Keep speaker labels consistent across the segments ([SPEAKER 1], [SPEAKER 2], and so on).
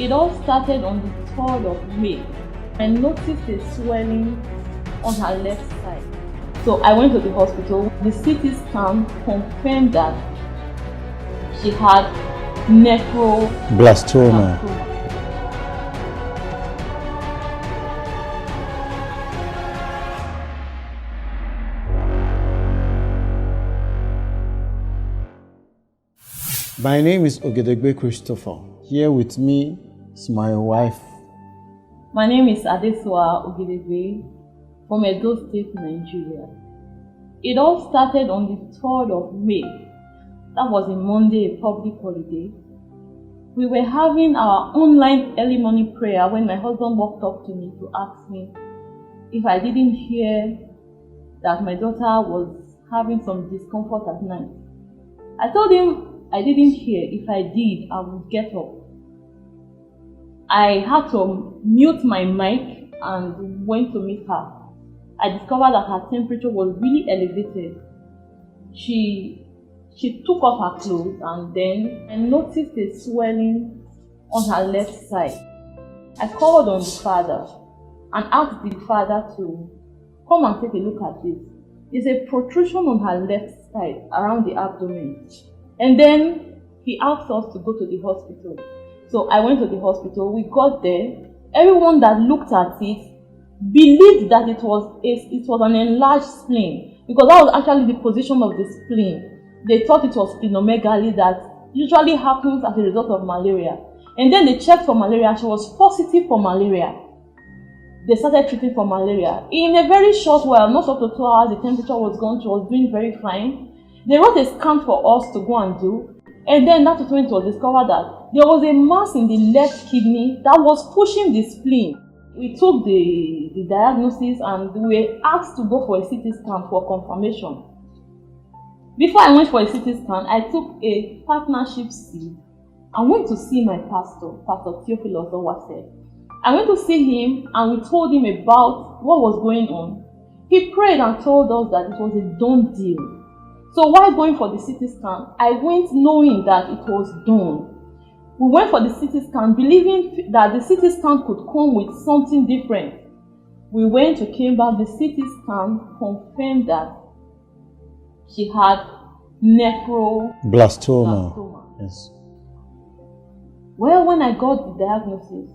[SPEAKER 1] It all started on the 3rd of May. I noticed a swelling on her left side. So I went to the hospital. The CT scan confirmed that she had
[SPEAKER 2] blastoma. My name is Ogedegbe Christopher. Here with me is my wife.
[SPEAKER 1] My name is Adesua Ogedegbe from Edo State, Nigeria. It all started on the 3rd of May. That was a Monday, a public holiday. We were having our online early morning prayer when my husband walked up to me to ask me if I didn't hear that my daughter was having some discomfort at night. I told him I didn't hear. If I did, I would get up. I had to mute my mic and went to meet her. I discovered that her temperature was really elevated. She took off her clothes and then I noticed a swelling on her left side. I called on the father and asked the father to come and take a look at this. There's a protrusion on her left side around the abdomen. And then he asked us to go to the hospital. So I went to the hospital. We got there. Everyone that looked at it believed that it was an enlarged spleen, because that was actually the position of the spleen. They thought it was splenomegaly that usually happens as a result of malaria. And then they checked for malaria. She was positive for malaria. They started treating for malaria. In a very short while, not up to 2 hours, the temperature was gone. She was doing very fine. They wrote a scan for us to go and do. And then that was when it was discovered that there was a mass in the left kidney that was pushing the spleen. We took the diagnosis and we were asked to go for a CT scan for confirmation. Before I went for a CT scan, I took a partnership seat and went to see my pastor, Pastor Theophilus Owase. I went to see him and we told him about what was going on. He prayed and told us that it was a done deal. So while going for the CT scan, I went knowing that it was done. We went for the CT scan believing that the CT scan could come with something different. We went to came back, the CT scan confirmed that she had
[SPEAKER 2] blastoma. Yes.
[SPEAKER 1] Well, when I got the diagnosis,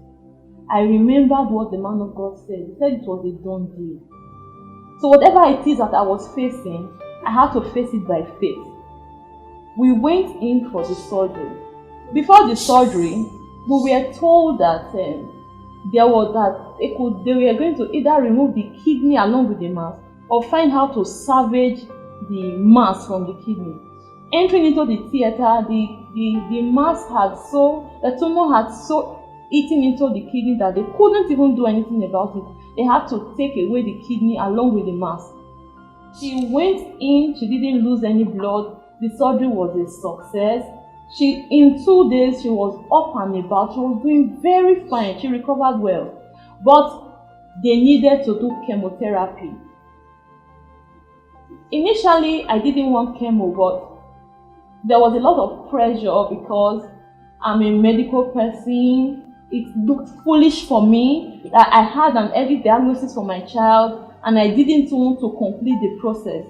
[SPEAKER 1] I remembered what the man of God said. He said it was a done deal. So whatever it is that I was facing, I had to face it by faith. We went in for the surgery. Before the surgery, we were told that they were going to either remove the kidney along with the mass or find how to salvage the mass from the kidney. Entering into the theater, the mass the tumor had so eaten into the kidney that they couldn't even do anything about it. They had to take away the kidney along with the mass. She went in, she didn't lose any blood. The surgery was a success. In 2 days, she was up and about. She was doing very fine. She recovered well. But they needed to do chemotherapy. Initially, I didn't want chemo, but there was a lot of pressure because I'm a medical person. It looked foolish for me that I had an early diagnosis for my child and I didn't want to complete the process.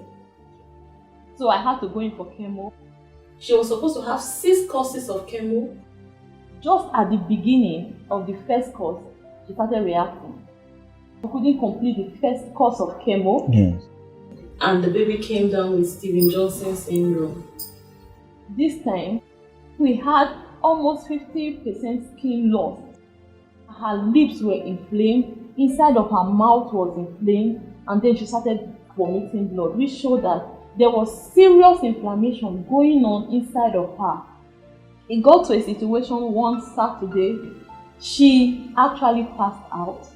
[SPEAKER 1] So I had to go in for chemo. She was supposed to have 6 courses of chemo. Just at the beginning of the first course, she started reacting. She couldn't complete the first course of chemo.
[SPEAKER 2] Yes.
[SPEAKER 1] And the baby came down with Steven Johnson syndrome. This time, we had almost 50% skin loss. Her lips were inflamed, inside of her mouth was inflamed, and then she started vomiting blood, which showed that there was serious inflammation going on inside of her. It got to a situation one Saturday, she actually passed out.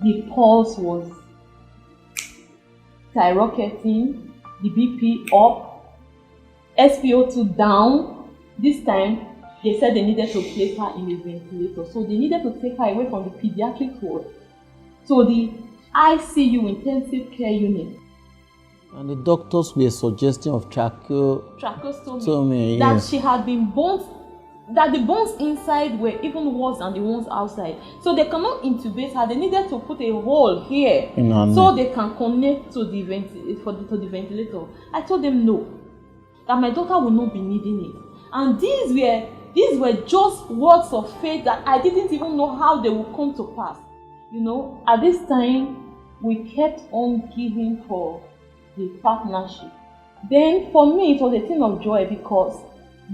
[SPEAKER 1] The pulse was skyrocketing, the BP up, SpO2 down. This time, they said they needed to place her in a ventilator. So they needed to take her away from the pediatric ward to the ICU, intensive care unit.
[SPEAKER 2] And the doctors were suggesting of tracheostomy,
[SPEAKER 1] That
[SPEAKER 2] yes.
[SPEAKER 1] she had been burnt that the bones inside were even worse than the ones outside. So they cannot intubate her. They needed to put a hole here so they can connect to the ventilator. I told them no, that my daughter will not be needing it. And these were just words of faith that I didn't even know how they would come to pass. You know, at this time, we kept on giving for the partnership. Then for me, it was a thing of joy because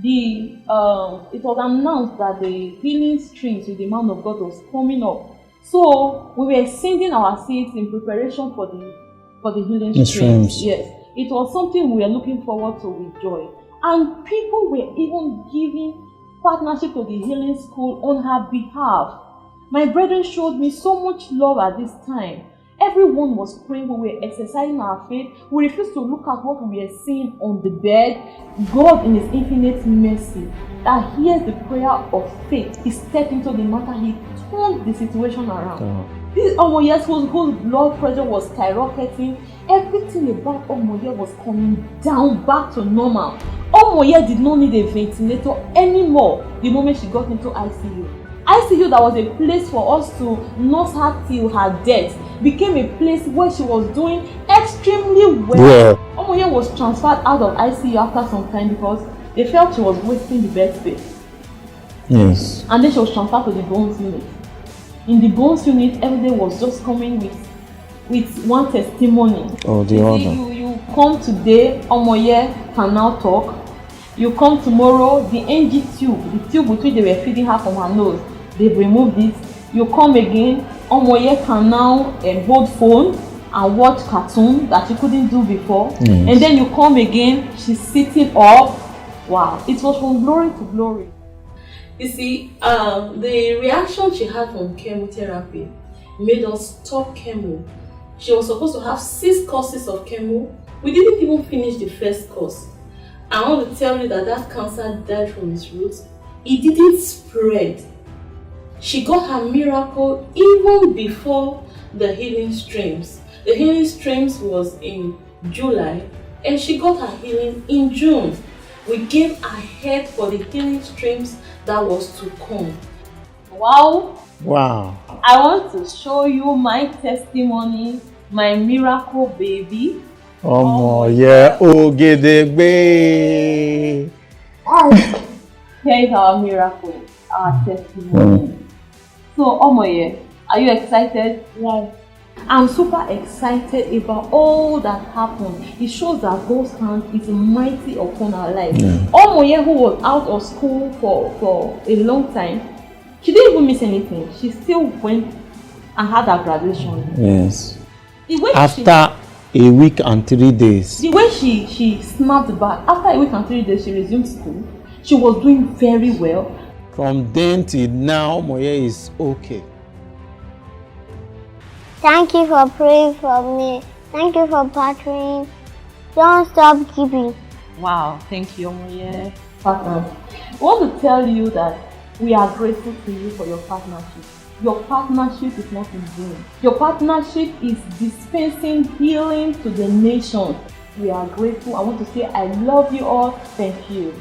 [SPEAKER 1] it was announced that the healing streams with the man of God was coming up. So we were sending our seeds in preparation for the healing streams. Yes, it was something we were looking forward to with joy. And people were even giving partnership to the healing school on her behalf. My brethren showed me so much love at this time. Everyone was praying. We were exercising our faith. We refused to look at what we were seeing on the bed. God, in His infinite mercy, that hears the prayer of faith, He stepped into the matter. He turned the situation around. This Omoye's whose blood pressure was skyrocketing. Everything about Omoye was coming down back to normal. Omoye did not need a ventilator anymore the moment she got into ICU. ICU, that was a place for us to nurse her till her death, became a place where she was doing extremely well. Omoye was transferred out of ICU after some time because they felt she was wasting the bed space.
[SPEAKER 2] Yes.
[SPEAKER 1] And then she was transferred to the bones unit. In the bones unit, everything was just coming with one testimony.
[SPEAKER 2] Oh, the other.
[SPEAKER 1] You come today, Omoye can now talk. You come tomorrow, the NG tube, the tube with which they were feeding her from her nose, they've removed it. You come again, Omoye can now hold phone and watch cartoon that she couldn't do before.
[SPEAKER 2] Yes.
[SPEAKER 1] And then you come again, she's sitting up. Wow, it was from glory to glory. You see, the reaction she had from chemotherapy made us stop chemo. She was supposed to have 6 courses of chemo. We didn't even finish the first course. I want to tell you that cancer died from its roots. It didn't spread. She got her miracle even before the healing streams. The healing streams was in July and she got her healing in June. We gave ahead for the healing streams that was to come. Wow. I want to show you my testimony, my miracle baby.
[SPEAKER 2] Omoye Ogedegbe.
[SPEAKER 1] Here is our miracle, our testimony. So, Omoye, are you excited?
[SPEAKER 3] Yes.
[SPEAKER 1] I'm super excited about all that happened. It shows that God's hand is mighty upon our life. Omoye, who was out of school for a long time, she didn't even miss anything. She still went and had her graduation.
[SPEAKER 2] Yes. After a week and 3 days.
[SPEAKER 1] The way she snapped back, after a week and 3 days, she resumed school. She was doing very well.
[SPEAKER 2] From then till now, Omoye is okay.
[SPEAKER 3] Thank you for praying for me. Thank you for partnering. Don't stop giving.
[SPEAKER 1] Wow, thank you, Omoye. Partners, I want to tell you that we are grateful to you for your partnership. Your partnership is not in vain. Your partnership is dispensing healing to the nation. We are grateful. I want to say I love you all. Thank you.